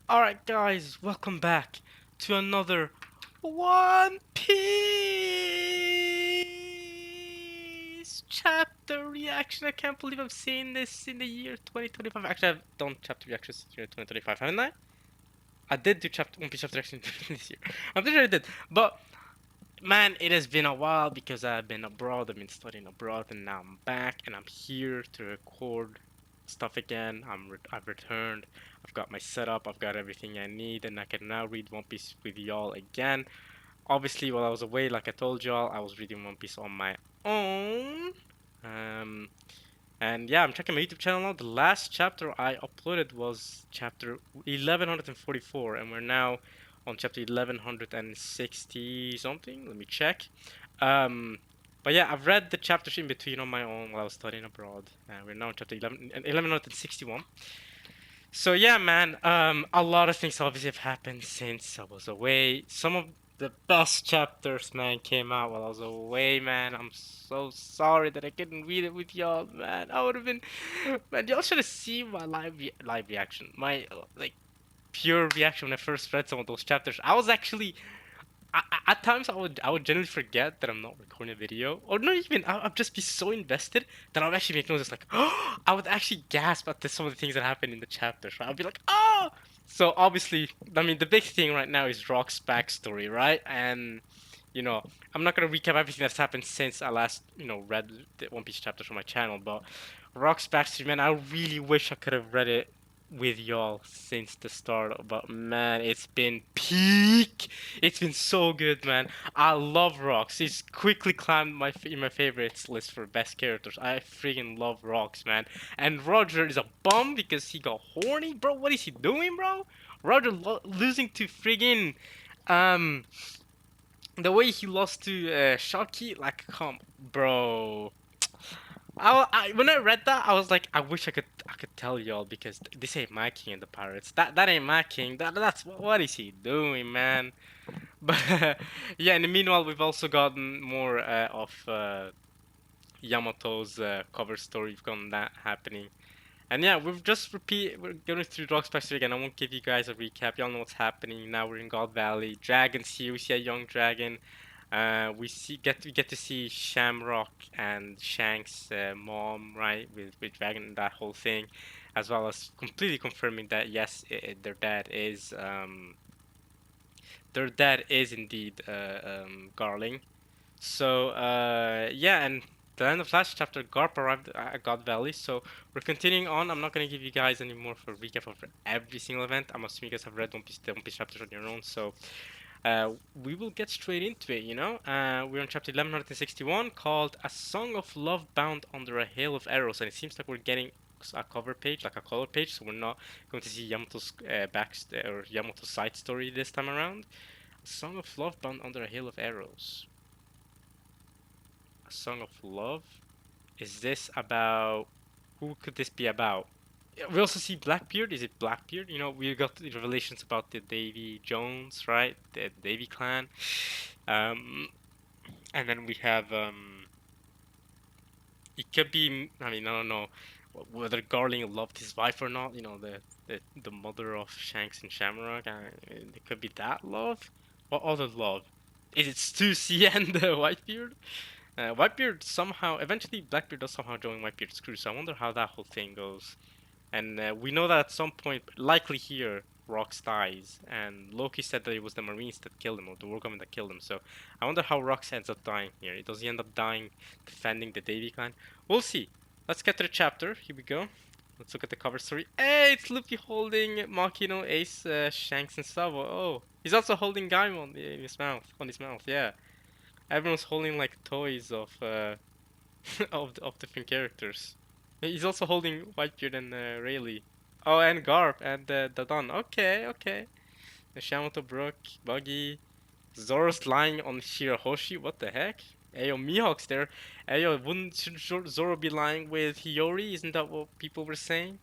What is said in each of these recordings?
Alright guys, welcome back to another One Piece chapter reaction. I can't believe I'm saying this in the year 2025. Actually, I've done chapter reactions in the year 2025, haven't I? I did do chapter One Piece chapter reaction this year. I'm pretty sure I did. But man, it has been a while because I've been abroad. I've been studying abroad, and now I'm back and I'm here to record stuff again. I've returned. I've got my setup. I've got everything I need, and I can now read One Piece with y'all again. Obviously, while I was away, like I told y'all, I was reading One Piece on my own. Um, and yeah, I'm checking my YouTube channel now. The last chapter I uploaded was chapter 1144, and we're now on chapter 1160 something. Let me check. Um, but yeah, I've read the chapters in between on my own while I was studying abroad. We're now on chapter 1161. So yeah, man, a lot of things obviously have happened since I was away. Some of the best chapters, man, came out while I was away, man. I'm so sorry that I couldn't read it with y'all, man. I would have been, man. Y'all should have seen my live reaction, my like pure reaction when I first read some of those chapters. I was actually at times I would generally forget that I'm not recording a video, or not even. I'd just be so invested that I would actually make noises like, oh, I would actually gasp at some of the things that happen in the chapters. Right? I'd be like, oh. So obviously, I mean, the big thing right now is Rock's backstory, right? And I'm not gonna recap everything that's happened since I last read the One Piece chapters on my channel, but Rock's backstory, man, I really wish I could have read it with y'all since the start, but man, it's been peak. It's been so good, man. I love Rocks. He's quickly climbed in my favorites list for best characters. I freaking love Rocks, man. And Roger is a bum because he got horny, bro. What is he doing, bro? Roger losing to friggin' um the way he lost to Shakky, like, come, bro. When I read that, I was like, I wish I could tell y'all because this ain't my king and the pirates. That ain't my king. That's what is he doing, man? But yeah. In the meanwhile, we've also gotten more of Yamato's cover story. We've gotten that happening, and yeah, we're going through Rock Special again. I won't give you guys a recap. Y'all know what's happening now. We're in God Valley. Dragon's here. We see a young dragon. We get to see Shamrock and Shank's mom, right, with Dragon and that whole thing, as well as completely confirming that yes, their dad is indeed Garling. So yeah, and the end of last chapter, Garp arrived at God Valley. So we're continuing on. I'm not gonna give you guys any more for a recap of every single event. I'm assuming you guys have read the One Piece chapters on your own. So we will get straight into it, we're on chapter 1161 called A Song of Love Bound Under a Hail of Arrows, and it seems like we're getting a cover page, like a color page, so we're not going to see Yamato's or Yamato's side story this time around. A Song of Love Bound Under a Hail of Arrows. A Song of Love? Is this about... Who could this be about? We also see Blackbeard. Is it Blackbeard? We got the revelations about the Davy Jones, right? The Davy clan. Um, and then we have it could be. I mean, I don't know whether Garling loved his wife or not. The mother of Shanks and Shamrock. It could be that love. What other love? Is it Stussy and Whitebeard? Whitebeard somehow, eventually Blackbeard does somehow join Whitebeard's crew. So I wonder how that whole thing goes. And we know that at some point, likely here, Rox dies. And Loki said that it was the Marines that killed him, or the War Government that killed him. So I wonder how Rox ends up dying here. Does he end up dying defending the Davy clan? We'll see. Let's get to the chapter. Here we go. Let's look at the cover story. Hey, it's Luffy holding Makino, Ace, Shanks, and Sabo. Oh, he's also holding Gaimon in his mouth. On his mouth, yeah. Everyone's holding like toys of of different characters. He's also holding Whitebeard and Rayleigh. Oh, and Garp and Dadan. Okay, okay. The Shamato Brook, Buggy, Zoro's lying on Shirahoshi. What the heck? Ayo, Mihawk's there. Ayo, wouldn't Zoro be lying with Hiyori? Isn't that what people were saying?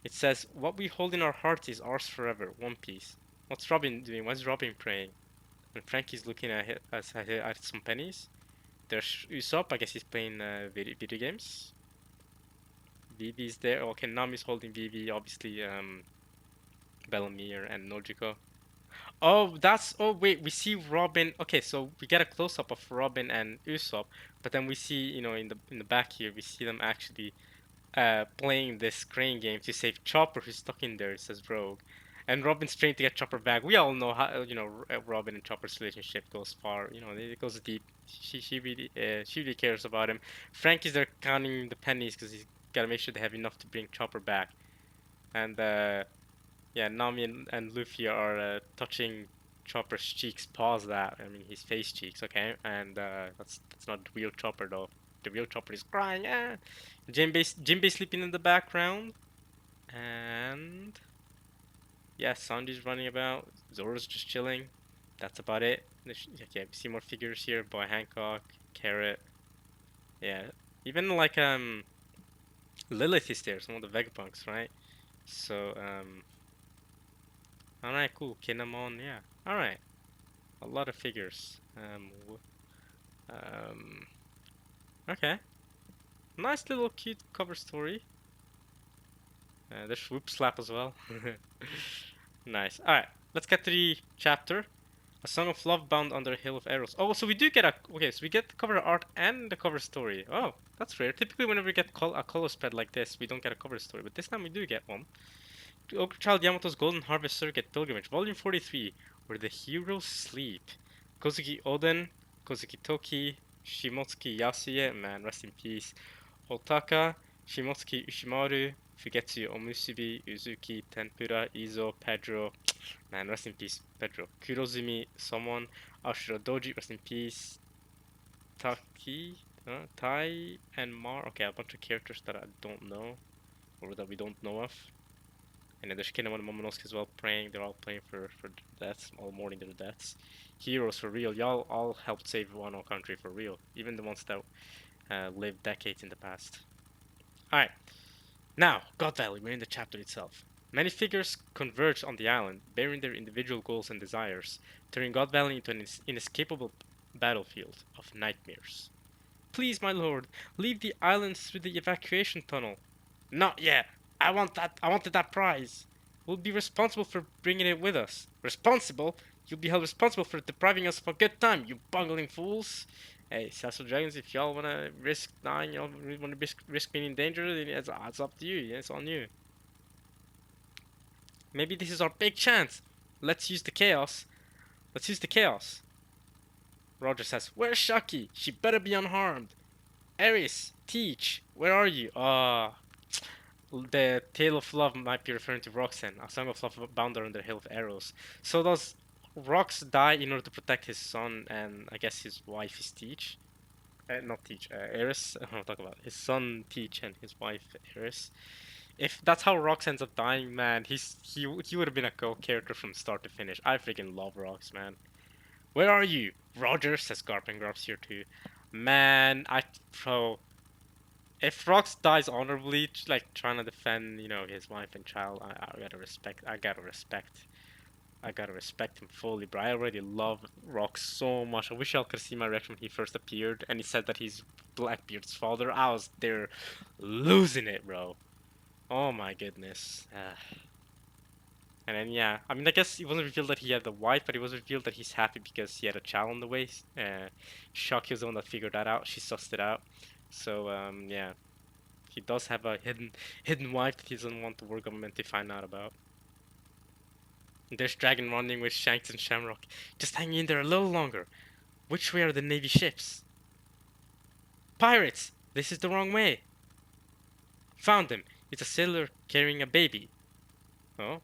It says, "What we hold in our hearts is ours forever." One Piece. What's Robin doing? What's Robin praying? And Frankie's looking at some pennies. There's Usopp. I guess he's playing video games. Vivi's there. Okay, Nami's holding Vivi. Obviously, Bellamere and Nojiko. Oh, that's. Oh, wait. We see Robin. Okay, so we get a close up of Robin and Usopp, but then we see, in the back here, we see them actually playing this crane game to save Chopper, who's stuck in there. It says Rogue, and Robin's trying to get Chopper back. We all know how Robin and Chopper's relationship goes far. It goes deep. She really cares about him. Frankie's there counting the pennies because he's got to make sure they have enough to bring Chopper back, and yeah, Nami and Luffy are touching Chopper's cheeks. Pause that. I mean, his face cheeks, okay? And that's not the real Chopper though. The real Chopper is crying. Ah. Jinbei sleeping in the background, and yeah, Sanji's running about. Zoro's just chilling. That's about it. Okay, we see more figures here. Boy Hancock, Carrot. Yeah, even like Lilith is there. Some of the Vegapunks, right? So alright, cool. Kinemon, yeah. Alright. A lot of figures. Um, okay. Nice little cute cover story. There's Whoop Slap as well. Nice. Alright, let's get to the chapter. A Song of Love bound under a hill of arrows. Oh, so we do get okay, so we get the cover art and the cover story. Oh, that's rare. Typically, whenever we get a color spread like this, we don't get a cover story, but this time we do get one. Ogre Child Yamato's Golden Harvest Circuit Pilgrimage, Volume 43, Where the Heroes Sleep. Kozuki Oden, Kozuki Toki, Shimotsuki Yasuye, man, rest in peace. Otaka, Shimotsuki Ushimaru, Fugetsu Omusubi, Uzuki, Tempura, Izo, Pedro, man, rest in peace, Pedro. Kurozumi, Somon, Ashura Doji, rest in peace. Taki, Tai, and Mar. Okay, a bunch of characters that I don't know, or that we don't know of. And then there's Kinemon and Momonosuke as well praying. They're all praying for deaths, all mourning their deaths. Heroes for real. Y'all all helped save Wano country for real. Even the ones that lived decades in the past. Alright. Now, God Valley, we're in the chapter itself. Many figures converge on the island, bearing their individual goals and desires, turning God Valley into an inescapable battlefield of nightmares. Please, my lord, leave the island through the evacuation tunnel. Not yet. I wanted that prize. We'll be responsible for bringing it with us. Responsible? You'll be held responsible for depriving us of a good time, you bungling fools. Hey, Sassel Dragons, if y'all wanna risk dying, y'all wanna risk being in danger, then it's up to you. Yeah, it's on you. Maybe this is our big chance. Let's use the chaos. Let's use the chaos. Roger says, "Where's Shakky? She better be unharmed. Eris, Teach, where are you?" The Tale of Love might be referring to Roxanne, a song of love bound under the hill of arrows. So does Rox die in order to protect his son and I guess his wife is Teach? Not Teach, Eris. I'm talking about his son Teach and his wife Eris. If that's how Rox ends up dying, man, he would have been a cool character from start to finish. I freaking love Rox, man. Where are you? Roger, says Garp, and Garp's here too. Man, if Rox dies honorably, like trying to defend, his wife and child, I gotta respect. I gotta respect him fully, bro. I already love Rox so much. I wish y'all could see my reaction when he first appeared and he said that he's Blackbeard's father. I was there losing it, bro. Oh my goodness. And then yeah, I mean, I guess it wasn't revealed that he had a wife, but it was revealed that he's happy because he had a child on the way. Shakky was the one that figured that out. She sussed it out. So yeah, he does have a hidden wife that he doesn't want the war government to find out about. And there's Dragon running with Shanks and Shamrock. Just hang in there a little longer. Which way are the Navy ships? Pirates! This is the wrong way. Found him. It's a sailor carrying a baby. Oh.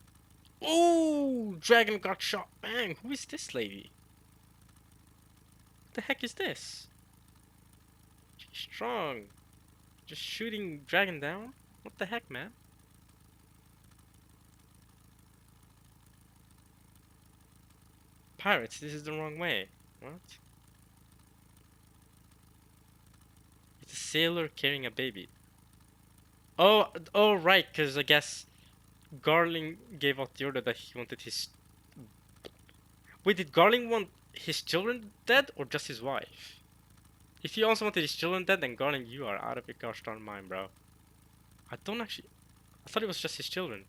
Oh! Dragon got shot. Bang! Who is this lady? What the heck is this? She's strong. Just shooting Dragon down? What the heck, man? Pirates, this is the wrong way. What? It's a sailor carrying a baby. Oh, right, because I guess Garling gave out the order that he wanted his... Wait, did Garling want his children dead or just his wife? If he also wanted his children dead, then Garling, you are out of your gosh darn mind, bro. I thought it was just his children.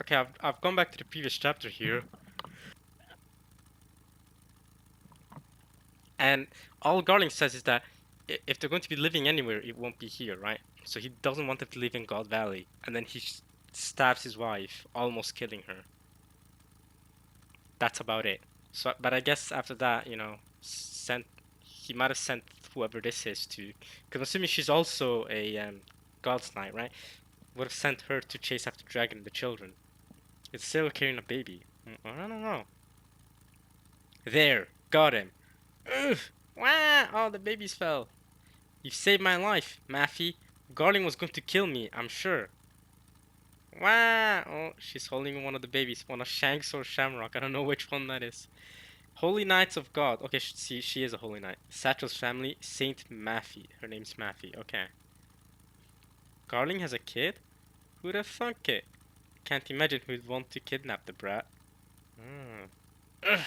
Okay, I've gone back to the previous chapter here, and all Garling says is that if they're going to be living anywhere, it won't be here, right? So he doesn't want them to live in God Valley, and then he stabs his wife, almost killing her. That's about it. So, but I guess after that, he might have sent whoever this is to, because I'm assuming she's also a God's Knight, right? Would have sent her to chase after Dragon and the children. It's still carrying a baby. I don't know. There, got him. Ugh! Wah! Oh, the babies fell. You saved my life, Maffy. Garling was going to kill me, I'm sure. Wah! Oh, she's holding one of the babies. One of Shanks or Shamrock. I don't know which one that is. Holy Knights of God. Okay, she is a Holy Knight. Satchel's family, Saint Maffy. Her name's Maffy. Okay. Garling has a kid? Who'd have thunk it? Can't imagine who'd want to kidnap the brat. Hmm. Ugh.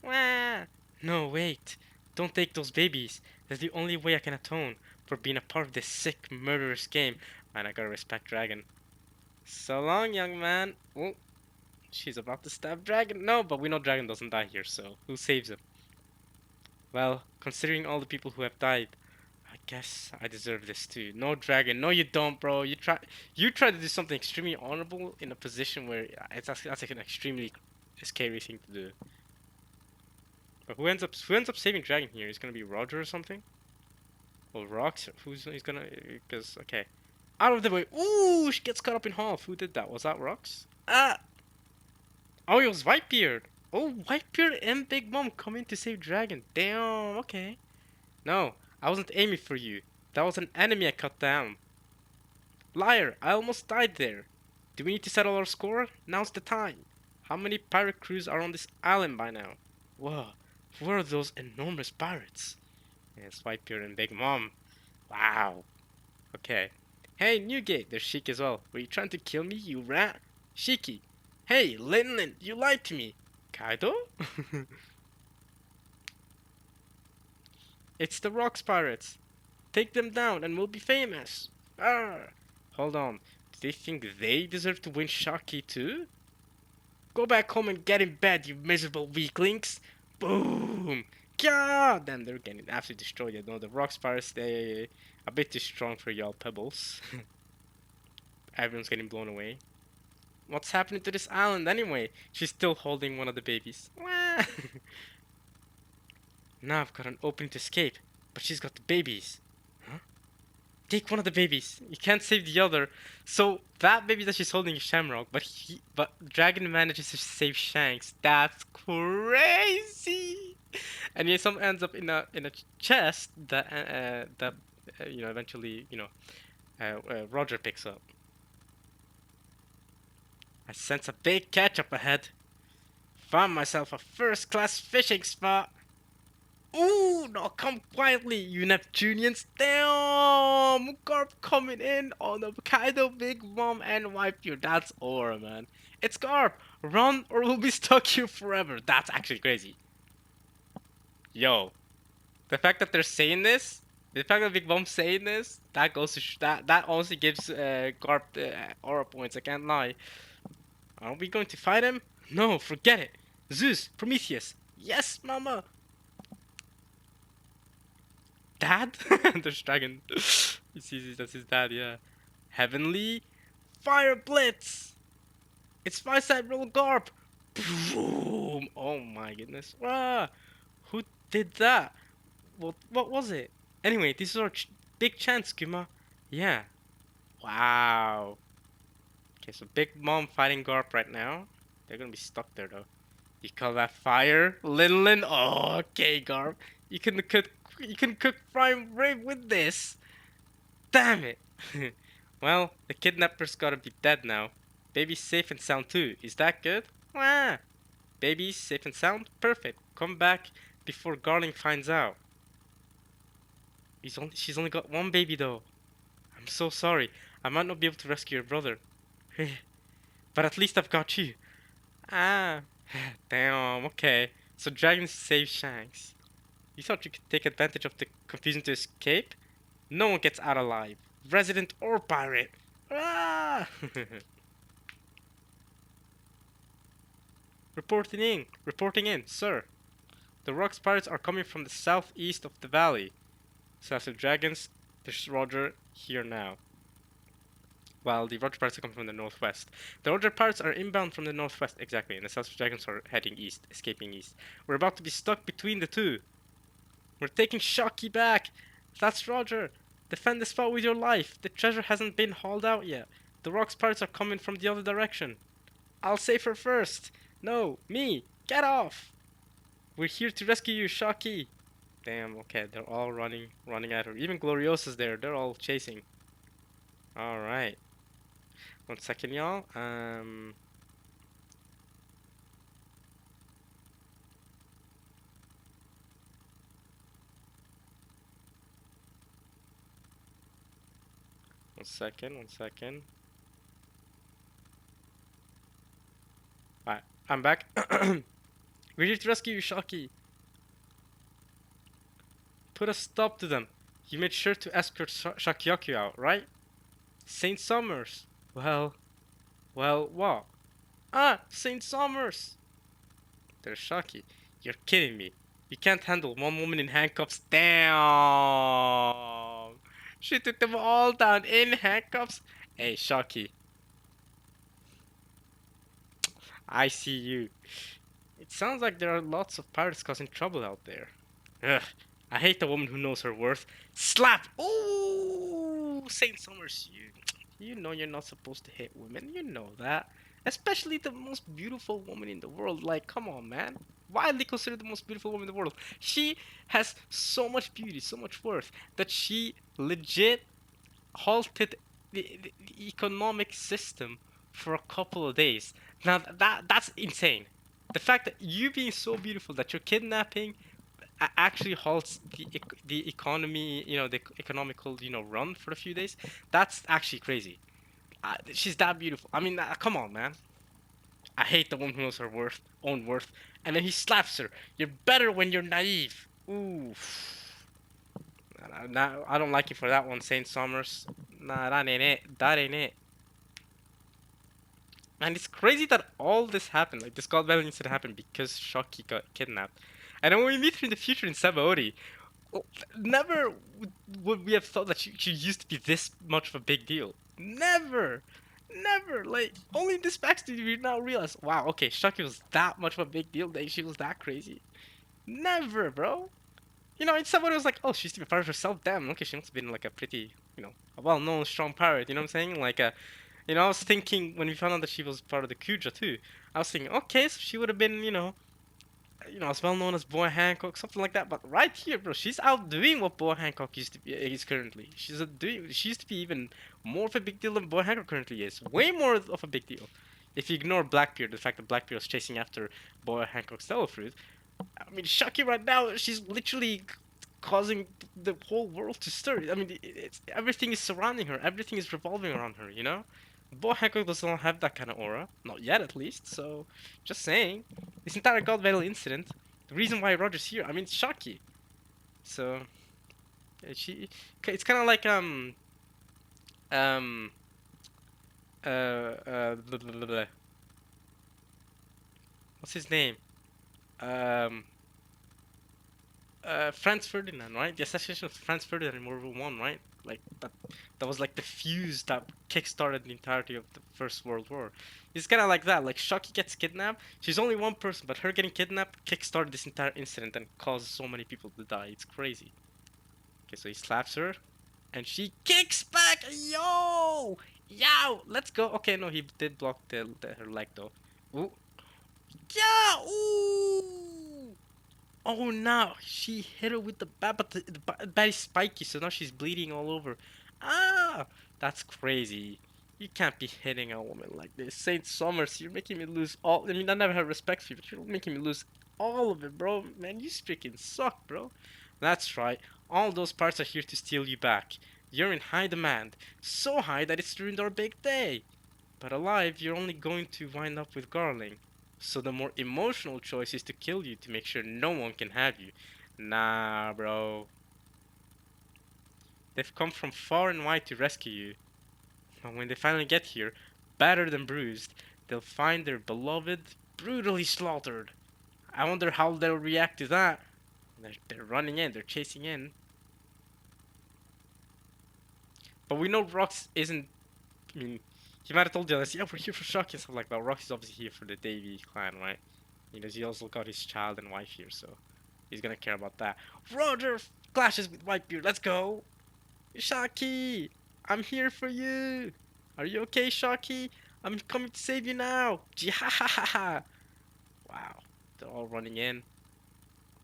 Wah! No, wait. Don't take those babies. That's the only way I can atone for being a part of this sick, murderous game. Man, I gotta respect Dragon. So long, young man. Oh, she's about to stab Dragon. No, but we know Dragon doesn't die here, so who saves him? Well, considering all the people who have died, I guess I deserve this too. No, Dragon. No, you don't, bro. You try to do something extremely honorable in a position where that's like an extremely scary thing to do. But who ends up saving Dragon here? Is gonna be Roger or something? Or Rox? He's gonna? Because okay, out of the way. Ooh, she gets cut up in half. Who did that? Was that Rox? Ah! Oh, it was Whitebeard. Oh, Whitebeard and Big Mom come in to save Dragon. Damn. Okay. No, I wasn't aiming for you. That was an enemy I cut down. Liar! I almost died there. Do we need to settle our score? Now's the time. How many pirate crews are on this island by now? Whoa, where are those enormous pirates? Yes, Whitebeard and Big Mom. Wow. Okay. Hey, Newgate, there's Sheik as well. Were you trying to kill me, you rat? Shakky. Hey, Linlin, you lied to me. Kaido? It's the Rocks Pirates. Take them down and we'll be famous. Arr! Hold on. Do they think they deserve to win Shakky too? Go back home and get in bed, you miserable weaklings. Boom! God! Damn, they're getting absolutely destroyed. You know, the Rocks Pirates, they a bit too strong for y'all pebbles. Everyone's getting blown away. What's happening to this island anyway? She's still holding one of the babies. Wah! Now I've got an opening to escape, but she's got the babies. Huh? Take one of the babies. You can't save the other. So that baby that she's holding is Shamrock, but Dragon manages to save Shanks. That's crazy. And he some ends up in a chest that eventually Roger picks up. I sense a big catch up ahead. Found myself a first-class fishing spot. Ooh, no, come quietly, you Neptunians. Damn, Garp coming in on the Kaido, Big Mom, and wipe you. That's Aura, man. It's Garp. Run or we'll be stuck here forever. That's actually crazy. Yo, the fact that they're saying this, the fact that Big Mom's saying this, that goes to that honestly gives Garp Aura points. I can't lie. Are we going to fight him? No, forget it. Zeus, Prometheus. Yes, Mama. Dad? There's Dragon. He sees that's his dad, yeah. Heavenly Fire Blitz! It's Fireside Roll Garp! Boom! Oh my goodness. Ah, who did that? What was it? Anyway, this is our big chance, Kuma. Yeah. Wow. Okay, so Big Mom fighting Garp right now. They're gonna be stuck there though. You call that fire, Linlin? Oh, okay, Garp. You can cook prime rib with this. Damn it. Well, the kidnapper's gotta be dead now. Baby's safe and sound too. Is that good? Wah. Baby's safe and sound? Perfect. Come back before Garling finds out. She's only got one baby though. I'm so sorry. I might not be able to rescue your brother. But at least I've got you. Ah. Damn, okay. So Dragon saves Shanks. You thought you could take advantage of the confusion to escape? No one gets out alive. Resident or pirate. Ah! Reporting in, sir. The rock spirits are coming from the southeast of the valley. Celestial dragons, this is Roger, here now. While the Roger pirates are coming from the northwest. The Roger pirates are inbound from the northwest, exactly, and the Celestial dragons are heading east, escaping east. We're about to be stuck between the two. We're taking Shakky back. That's Roger. Defend the spot with your life. The treasure hasn't been hauled out yet. The rock spirits are coming from the other direction. I'll save her first. No, me. Get off. We're here to rescue you, Shakky. Damn, okay, they're all running at her. Even Gloriosa's there. They're all chasing. Alright. 1 second, y'all. 1 second, 1 second. Alright, I'm back. We're here to rescue you, Shakky. Put a stop to them. You made sure to escort Shakyaku out, right? Saint Summers. Well, what? Ah, Saint Summers. There's Shakky. You're kidding me. You can't handle one woman in handcuffs. Damn. She took them all down in handcuffs. Hey, Shakky. I see you. It sounds like there are lots of pirates causing trouble out there. Ugh. I hate the woman who knows her worth. Slap! Ooh, Saint Summers, you know you're not supposed to hit women. You know that. Especially the most beautiful woman in the world. Like, come on, man. Widely considered the most beautiful woman in the world. She has so much beauty, so much worth, that she legit halted the economic system for a couple of days. Now, that's insane. The fact that you being so beautiful that you're kidnapping actually halts the economy, the economical, run for a few days. That's actually crazy. She's that beautiful. I mean, come on, man. I hate the woman who knows her own worth. And then he slaps her. You're better when you're naive. Ooh. Nah, I don't like you for that one, Saint Summers. Nah, that ain't it. That ain't it. And it's crazy that all this happened. Like, this God Valley incident happened because Shakky got kidnapped. And then when we meet her in the future in Sabaody, never would we have thought that she used to be this much of a big deal. Never! Never! Like, only in this backstory do we now realize, wow, okay, Shakky was that much of a big deal, that she was that crazy. Never, bro! In Sabaody was like, oh, she used to be a pirate herself, damn, okay, she must have been like a pretty, a well-known, strong pirate, you know what I'm saying? Like, I was thinking when we found out that she was part of the Kuja too, I was thinking, okay, so she would have been, as well known as Boy Hancock, something like that. But right here, bro, she's outdoing what Boy Hancock used to be is currently. She used to be even more of a big deal than Boy Hancock currently is. Way more of a big deal. If you ignore Blackbeard, the fact that Blackbeard was chasing after Boy Hancock's Stellar Fruit, I mean, Shakky right now, she's literally causing the whole world to stir. I mean, everything is surrounding her. Everything is revolving around her. Boy Hancock does not have that kind of aura, not yet at least. So, just saying, this entire God Valley incident, the reason why Roger's here, I mean, it's Shakky. So, it's kind of like um, blah, blah, blah. What's his name? Um, Franz Ferdinand, right? The assassination of Franz Ferdinand in World War One, right? Like that was like the fuse that kickstarted the entirety of the First World War. It's kind of like that. Like Shakky gets kidnapped. She's only one person, but her getting kidnapped kickstarted this entire incident and caused so many people to die. It's crazy. Okay, so he slaps her, and she kicks back. Yo, yow, let's go. Okay, no, he did block her leg though. Ooh, yeah, ooh. Oh no, she hit her with the bat, but the bat is spiky, so now she's bleeding all over. Ah, that's crazy. You can't be hitting a woman like this. Saint Summers, you're making me lose all. I mean, I never had respect for you, but you're making me lose all of it, bro. Man, you freaking suck, bro. That's right. All those parts are here to steal you back. You're in high demand. So high that it's ruined our big day. But alive, you're only going to wind up with Garling. So the more emotional choice is to kill you to make sure no one can have you. Nah, bro. They've come from far and wide to rescue you. But when they finally get here, battered and bruised, they'll find their beloved, brutally slaughtered. I wonder how they'll react to that. They're running in, they're chasing in. But we know Rox isn't. I mean, he might have told us, yeah, we're here for Shakky and stuff like that. Rox is obviously here for the Davy clan, right? You know, he also got his child and wife here, so he's gonna care about that. Roger clashes with Whitebeard. Let's go, Shakky. I'm here for you. Are you okay, Shakky? I'm coming to save you now. Jihahaha. Wow, they're all running in.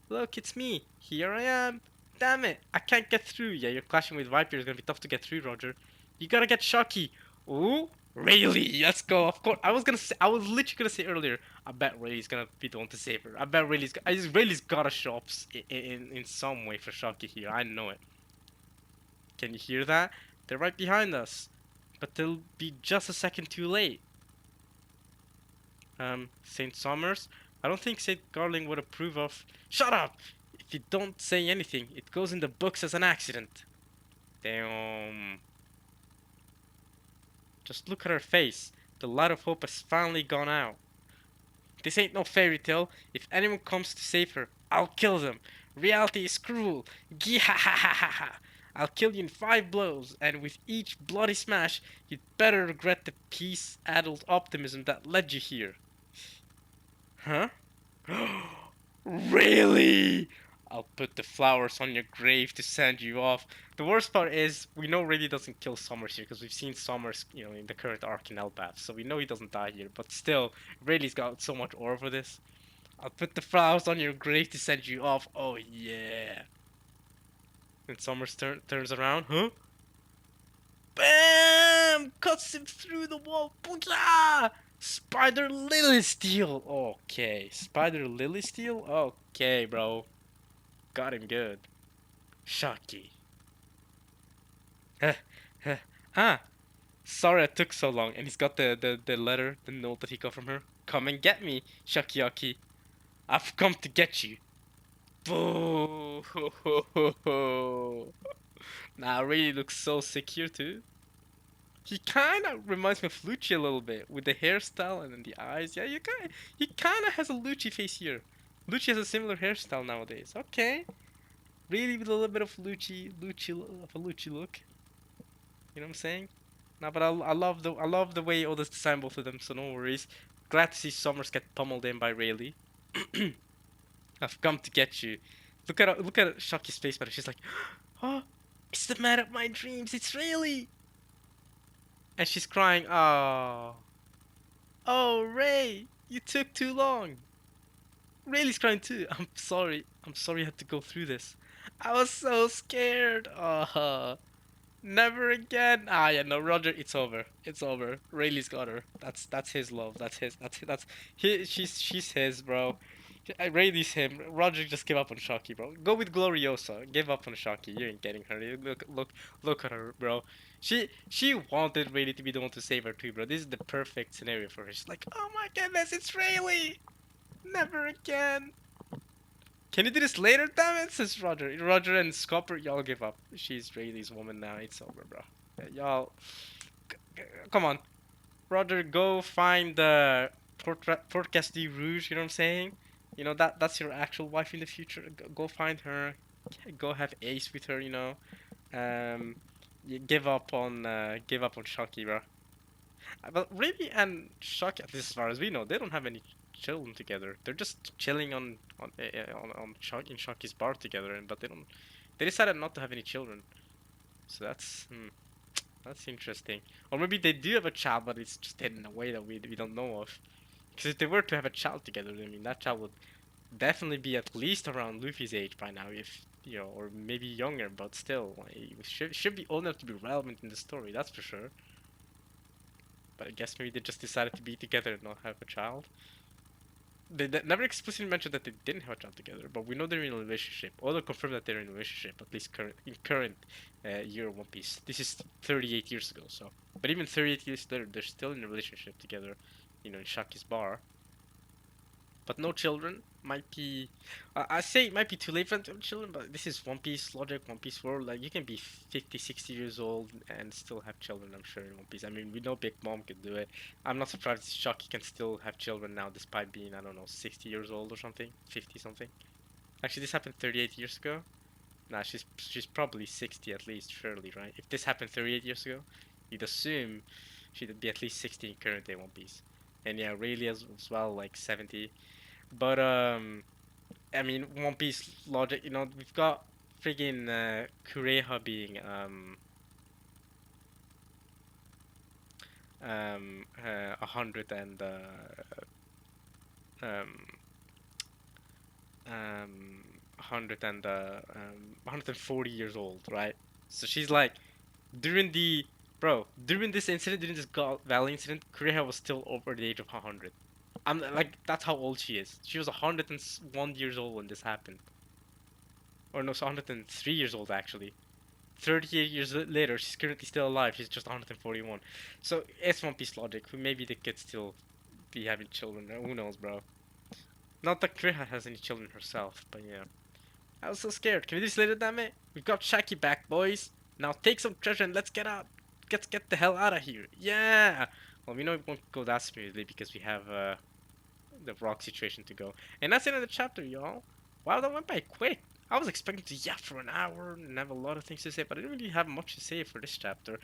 Look, it's me. Here I am. Damn it, I can't get through. Yeah, you're clashing with Viper. It's gonna be tough to get through, Roger. You gotta get Shakky. Ooh, Rayleigh, let's go. Of course, I was literally gonna say earlier. I bet Rayleigh's gonna be the one to save her. I bet Rayleigh's gotta show up in some way for Shakky here. I know it. Can you hear that? They're right behind us, but they'll be just a second too late. Saint Summers. I don't think Saint Garling would approve of. Shut up! If you don't say anything, it goes in the books as an accident. Damn. Just look at her face. The light of hope has finally gone out. This ain't no fairy tale. If anyone comes to save her, I'll kill them. Reality is cruel. Gihahahaha. I'll kill you in 5 blows, and with each bloody smash, you'd better regret the peace-addled optimism that led you here. Huh? Really? I'll put the flowers on your grave to send you off. The worst part is, we know Rayleigh doesn't kill Summers here, because we've seen Summers, you know, in the current arc in Elbaf, so we know he doesn't die here, but still, Rayleigh's got so much ore for this. I'll put the flowers on your grave to send you off. Oh yeah. And Summers turns around. Huh? Bam! Cuts him through the wall. Booyah! Spider Lily Steel. Okay. Spider Lily Steel? Okay, bro. Got him good. Shakky. Ah. Sorry I took so long. And he's got the letter, the note that he got from her. Come and get me, Shakyaki. I've come to get you. Boo! Nah, really looks so sick here too. He kind of reminds me of Lucci a little bit with the hairstyle and then the eyes. Yeah, he kind of has a Lucci face here. Lucci has a similar hairstyle nowadays. Okay, really with a little bit of a Lucci look. You know what I'm saying? Nah, but I love the way Oda's designed both of them. So no worries. Glad to see Summers get pummeled in by Rayleigh. I've come to get you. Look at Shakky's face, man. She's like, oh, it's the man of my dreams. It's Rayleigh. And she's crying, oh. Oh, Ray, you took too long. Rayleigh's crying too. I'm sorry. I'm sorry you had to go through this. I was so scared. Oh, never again. Ah, yeah, no, Roger, it's over. It's over. Rayleigh's got her. That's his love. She's his, bro. Rayleigh's him. Roger just give up on Shakky, bro. Go with Gloriosa. Give up on Shakky. You ain't getting her. Look at her, bro. She wanted Rayleigh to be the one to save her too, bro. This is the perfect scenario for her. She's like, oh my goodness, it's Rayleigh. Never again. Can you do this later, damn it? Says Roger. Roger and Scopper, y'all give up. She's Rayleigh's woman now. It's over, bro. Y'all, come on. Roger, go find the Port Castille Rouge. You know what I'm saying? You know that's your actual wife in the future. Go find her. Go have Ace with her. You know. You give up on Shakky, bro. But Rayleigh and Shakky, at least as far as we know, they don't have any children together. They're just chilling in Shakky's bar together, but they decided not to have any children. So that's interesting. Or maybe they do have a child, but it's just hidden in a way that we don't know of. Because if they were to have a child together, I mean, that child would definitely be at least around Luffy's age by now, if you know, or maybe younger. But still, he should be old enough to be relevant in the story. That's for sure. But I guess maybe they just decided to be together and not have a child. They never explicitly mentioned that they didn't have a child together, but we know they're in a relationship. Oda confirmed that they're in a relationship, at least in current year of One Piece. This is 38 years ago, so. But even 38 years later, they're still in a relationship together, you know, in Shakky's bar. but no children. Might be, I say it might be too late for them to have children, but this is One Piece logic, One Piece world. Like you can be 50, 60 years old and still have children. I'm sure in One Piece. I mean, we know Big Mom could do it. I'm not surprised Shakky can still have children now, despite being, I don't know, 60 years old or something, 50 something. Actually, this happened 38 years ago. Nah, she's probably 60 at least, surely, right? If this happened 38 years ago, you'd assume she'd be at least 60 in current day One Piece. And yeah, Rayleigh as well, like 70. But I mean, One Piece logic, you know, we've got friggin' Kureha being 100 and um 100 and 140 years old, right? So she's like during the during this incident, during this Valley incident, Kureha was still over the age of 100. I'm like that's how old she is. She was 101 years old when this happened. Or no, so 103 years old actually. 38 years later, she's currently still alive. She's just 141. So it's One Piece logic. Maybe they could still be having children. Who knows, bro? Not that Kriha has any children herself, but yeah. I was so scared. Can we do this later, damn it? We've got Shakky back, boys. Now take some treasure and let's get out. Let's get the hell out of here. Yeah. Well, we know it won't go that smoothly because we have the rock situation to go. And that's the end of the chapter, y'all. Wow, that went by quick. I was expecting to yap for an hour and have a lot of things to say, but I didn't really have much to say for this chapter.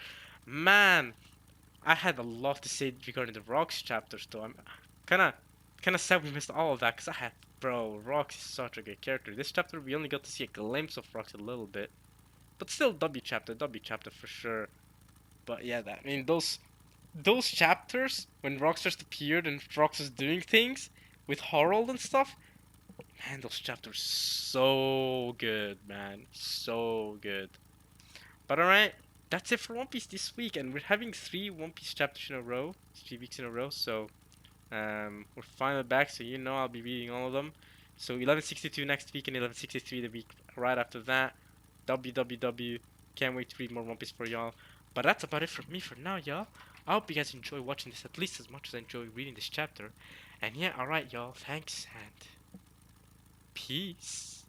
Man, I had a lot to say regarding the rocks chapters, though. I'm kind of sad we missed all of that, because I had, bro, Rox is such a good character. This chapter, we only got to see a glimpse of Rox a little bit. But still, W chapter for sure. But yeah, I mean, those chapters, when Rox first appeared and Rox was doing things with Harold and stuff, man, those chapters so good, man. So good. But alright, that's it for One Piece this week, and we're having 3 One Piece chapters in a row, 3 weeks in a row, so we're finally back, so you know I'll be reading all of them. So 1162 next week and 1163 the week right after that. WWW. Can't wait to read more One Piece for y'all. But that's about it from me for now, y'all. I hope you guys enjoy watching this at least as much as I enjoy reading this chapter. And yeah, alright, y'all. Thanks and peace.